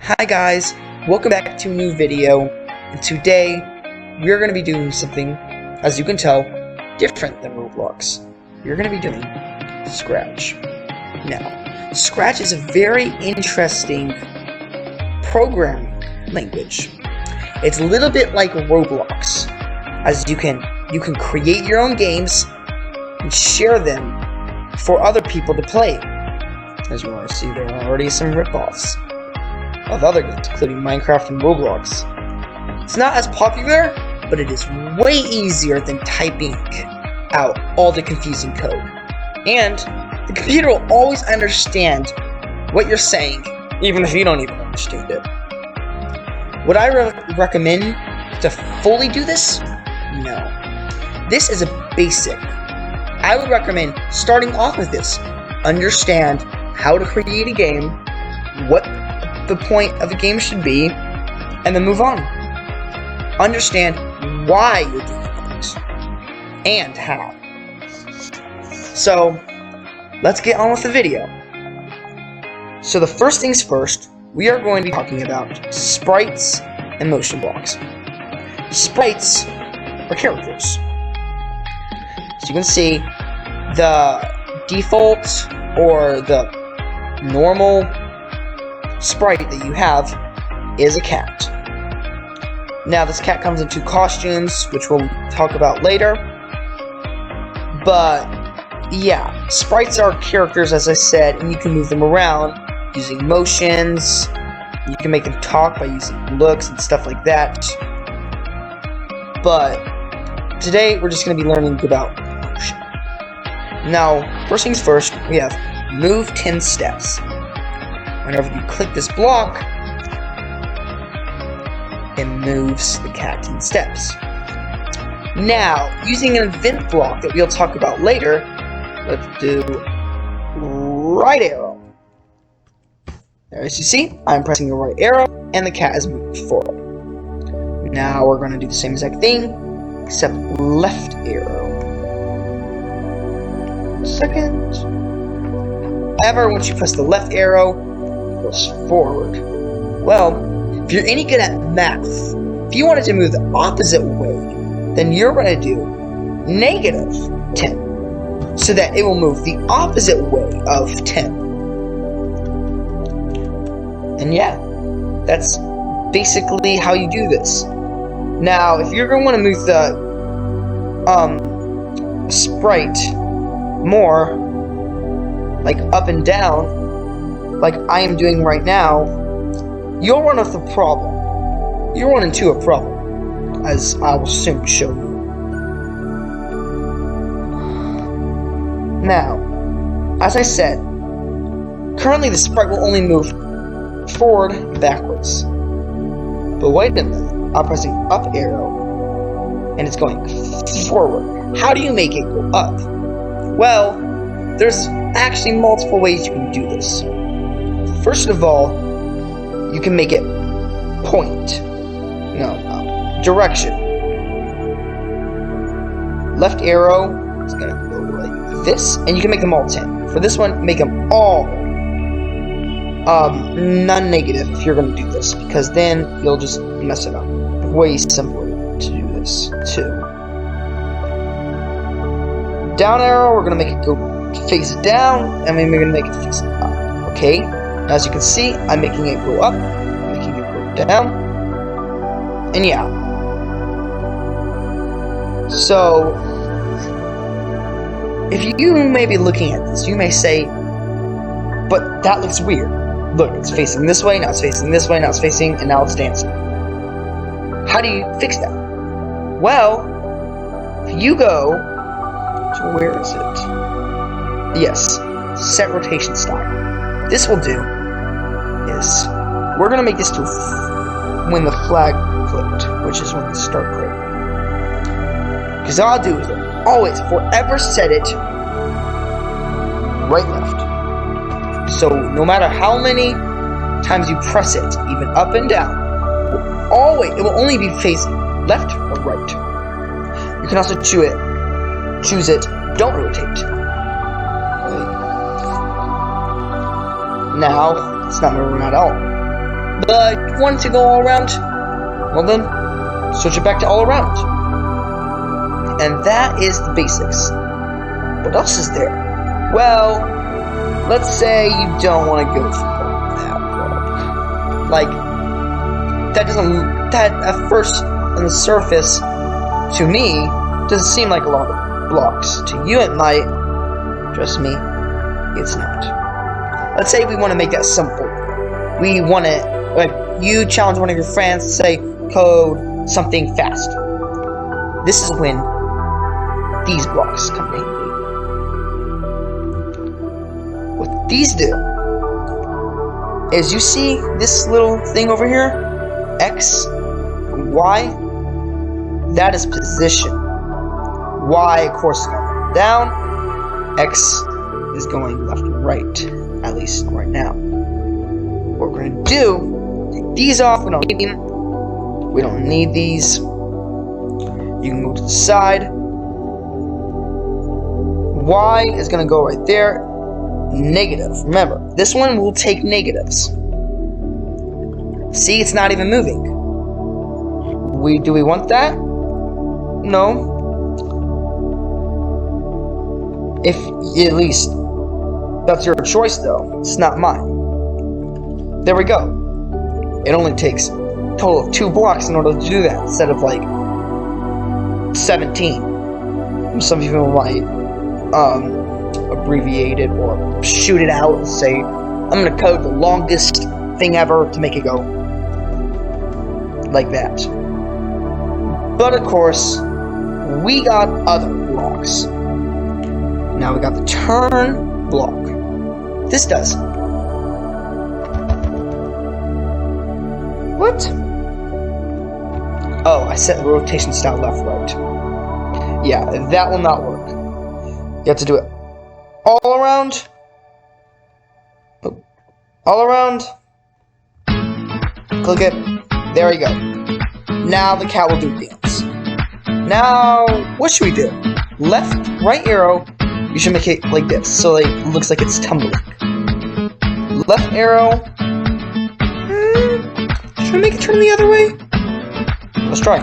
Hi guys, welcome back to a new video, and today we're going to be doing something, as you can tell, different than Roblox. We're going to be doing Scratch. Now, Scratch is a very interesting programming language. It's a little bit like Roblox, as you can create your own games and share them for other people to play. As you want to see, there are already some rip-offs of other games, including Minecraft and Roblox. It's not as popular, but it is way easier than typing out all the confusing code. And the computer will always understand what you're saying, even if you don't even understand it. Would I recommend to fully do this? No. This is a basic. I would recommend starting off with this. Understand how to create a game, what the point of a game should be, and then move on. Understand why you're doing things and how. So let's get on with the video. So the first things first, we are going to be talking about sprites and motion blocks. Sprites are characters. As you can see, the default or the normal sprite that you have is a cat. Now this cat comes in two costumes, which we'll talk about later. But yeah, sprites are characters, as I said, and you can move them around using motions. You can make them talk by using looks and stuff like that. But today we're just going to be learning about motion. Now, first things first, we have move 10 steps. Whenever you click this block, it moves the cat 10 steps. Now, using an event block that we'll talk about later, let's do right arrow. As you see, I'm pressing the right arrow, and the cat is moving forward. Now we're going to do the same exact thing, except left arrow. Second. However, once you press the left arrow, goes forward. Well, if you're any good at math, if you wanted to move the opposite way, then you're going to do -10, so that it will move the opposite way of 10. And yeah, that's basically how you do this. Now, if you're going to want to move the sprite more, like up and down, like I am doing right now, you'll run into a problem. You'll run into a problem, as I will soon show you. Now, as I said, currently the sprite will only move forward and backwards. But wait a minute, I'm pressing up arrow, and it's going forward. How do you make it go up? Well, there's actually multiple ways you can do this. First of all, you can make it direction. Left arrow is going to go like this, and you can make them all 10. For this one, make them all non-negative if you're going to do this, because then you'll just mess it up. Way simpler to do this, too. Down arrow, we're going to make it go face down, and then we're going to make it face up. Okay? As you can see, I'm making it go up, making it go down, and yeah. So, if you may be looking at this, you may say, but that looks weird. Look, it's facing this way, now it's facing this way, now it's facing, and now it's dancing. How do you fix that? Well, if you go to, where is it? Yes, set rotation style. This will do is, we're going to make this to when the flag flipped, which is when the start clip. Because all I'll do is always, forever set it right left. So no matter how many times you press it, even up and down, it will only be facing left or right. You can also choose it, don't rotate. Now, it's not moving at all. But if you want it to go all around, well then, switch it back to all around. And that is the basics. What else is there? Well, let's say you don't want to go through that road. Like, that at first on the surface, to me, doesn't seem like a lot of blocks. To you it might. Trust me, it's not. Let's say we want to make that simple. We want to, like, you challenge one of your friends to say, code something fast. This is when these blocks come in handy. What these do is, you see this little thing over here? X, Y, that is position. Y, of course, is going down. X is going left and right, at least right now. What we're going to do, take these off. We don't need them. We don't need these. You can move to the side. Y is going to go right there. Negative. Remember, this one will take negatives. See, it's not even moving. Do we want that? No. If, at least, that's your choice though. It's not mine. There we go. It only takes a total of 2 blocks in order to do that, instead of like 17. Some people might abbreviate it or shoot it out and say, I'm gonna code the longest thing ever to make it go like that. But of course, we got other blocks. Now we got the turn block. This does. What? Oh, I set the rotation style left, right. Yeah, that will not work. You have to do it all around. All around. Click it. There we go. Now the cat will do dance. Now, what should we do? Left, right arrow. You should make it like this, so like, it looks like it's tumbling. Left arrow. Should I make it turn the other way? Let's try.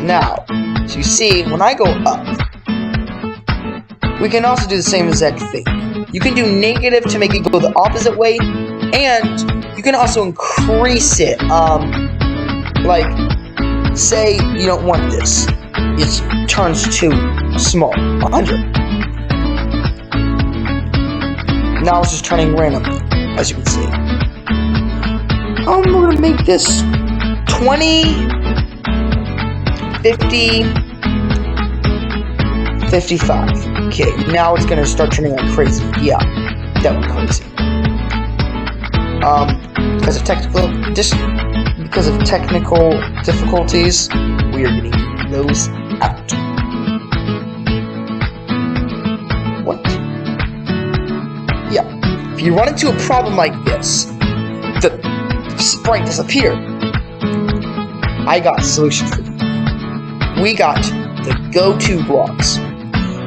Now, so you see, when I go up, we can also do the same exact thing. You can do negative to make it go the opposite way, and you can also increase it. Like, say you don't want this. It turns too small. 100. Now it's just turning randomly, as you can see. We're gonna make this 20, 50, 55. Okay, now it's gonna start turning like crazy. Yeah, that went crazy. Because of technical difficulties, we are getting those out. What? Yeah. If you run into a problem like this, the sprite disappeared. I got a solution for you. We got the go-to blocks.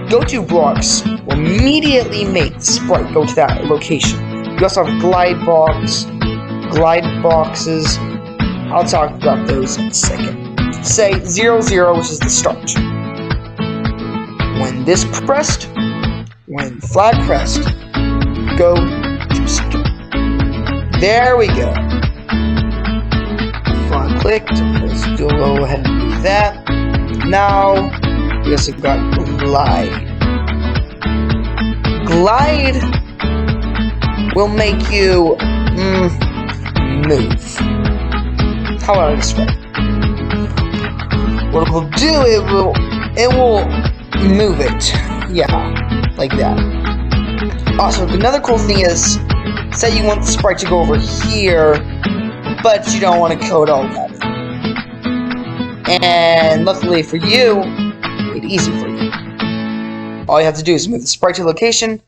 Go-to blocks will immediately make the sprite go to that location. You also have glide boxes. I'll talk about those in a second. Say 0, 0, which is the start. When this pressed, when flag pressed, go to second. There we go. Flag clicked. Let's go ahead and do that. Now, we also got glide. Glide will make you move. How would I describe it? What it will do, it will move it. Yeah, like that. Also, another cool thing is, say you want the sprite to go over here, but you don't want to code all that. And luckily for you, made it easy for you. All you have to do is move the sprite to location.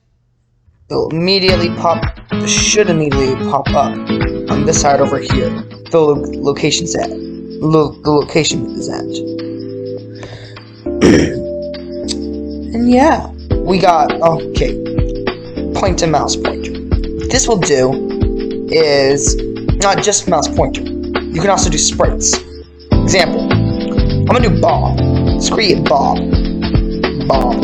It'll immediately should immediately pop up on this side over here. The location's at. The location is at. And yeah, we got, okay. point to mouse pointer. What this will do is not just mouse pointer. You can also do sprites. Example, I'm gonna do Bob. Let's create Bob. Bob.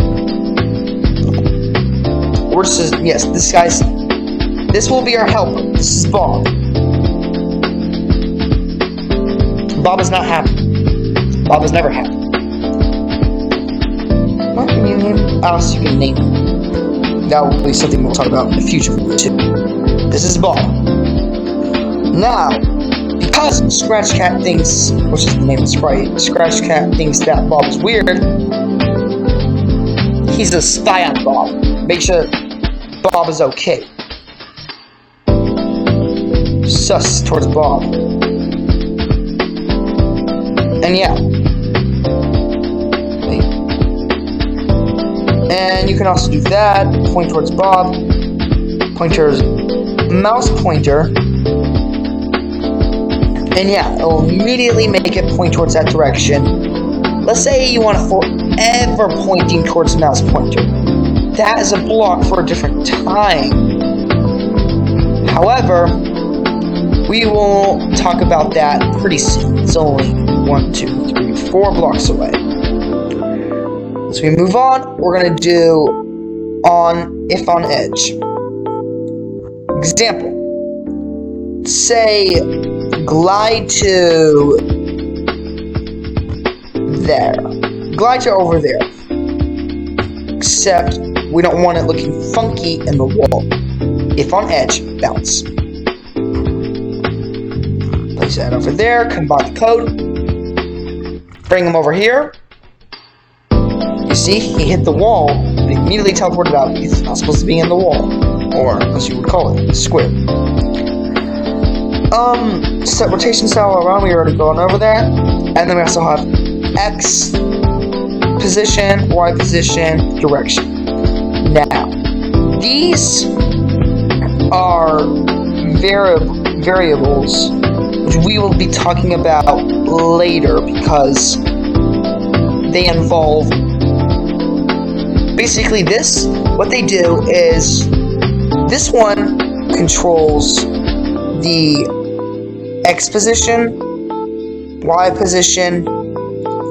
Or yes, this will be our helper. This is Bob. Bob is not happy. Bob is never happy. What can you name him? Else you can name him. That will be something we'll talk about in the future too. This is Bob. Now, because Scratch Cat thinks, which is the name of the sprite, Scratch Cat thinks that Bob is weird, he's a spy on Bob. Make sure Bob is okay. Sus towards Bob. And yeah. And you can also do that. Point towards Bob. Pointer's mouse pointer. And yeah, it will immediately make it point towards that direction. Let's say you want to forever pointing towards the mouse pointer. That is a block for a different time. However, we will talk about that pretty soon. It's only 1, 2, 3, 4 blocks away. As we move on, we're going to do if on edge. Example. Say glide to there. Glide to over there. Except we don't want it looking funky in the wall. If on edge, bounce. Place that over there, combine the code. Bring him over here. You see, he hit the wall, but he immediately teleported out. He's not supposed to be in the wall. Or, as you would call it, square. Set rotation style around, we already gone over that. And then we also have X position, Y position, direction. Now, these are variables which we will be talking about later because they involve basically this. What they do is this one controls the X position, Y position,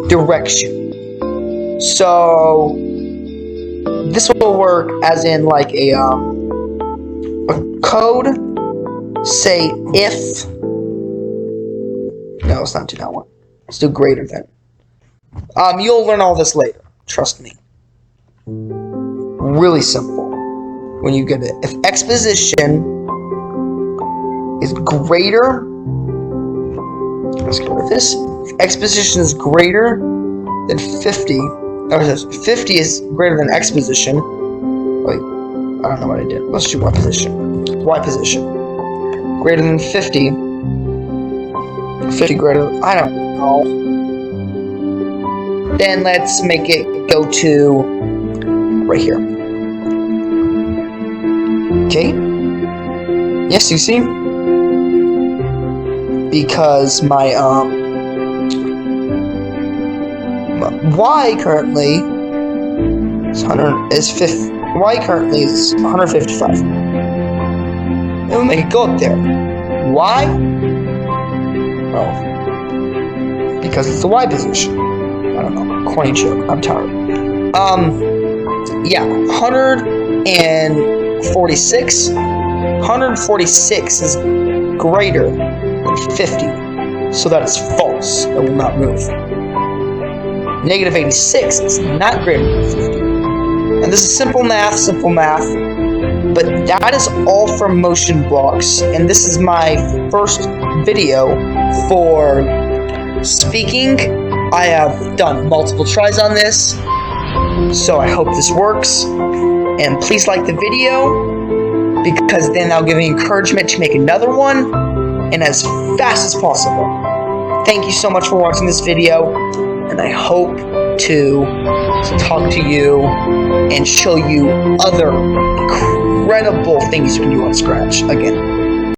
direction. So this will work as in like a code. Say if. No, let's not do that one. Let's do greater than. You'll learn all this later. Trust me. Really simple. When you get it, if X position is greater. Let's get rid of this. If X position is greater than 50. Or 50 is greater than X position. Wait, I don't know what I did. Let's do Y position. Y position. Greater than 50. 50 greater than, I don't know. Then let's make it go to right here. Okay. Yes, you see? Because my Y currently is Y currently is 155. And we'll make it go up there. Why? Well, because it's the Y position. I don't know. Corny joke. I'm tired. Yeah, 146. 146 is greater than 50, so that is false. It will not move. Negative 86 is not greater than 50. And this is simple math, but that is all for motion blocks. And this is my first video for speaking. I have done multiple tries on this, so I hope this works. And please like the video, because then that'll give me encouragement to make another one, and as fast as possible. Thank you so much for watching this video, and I hope to talk to you and show you other incredible things you can do on Scratch again.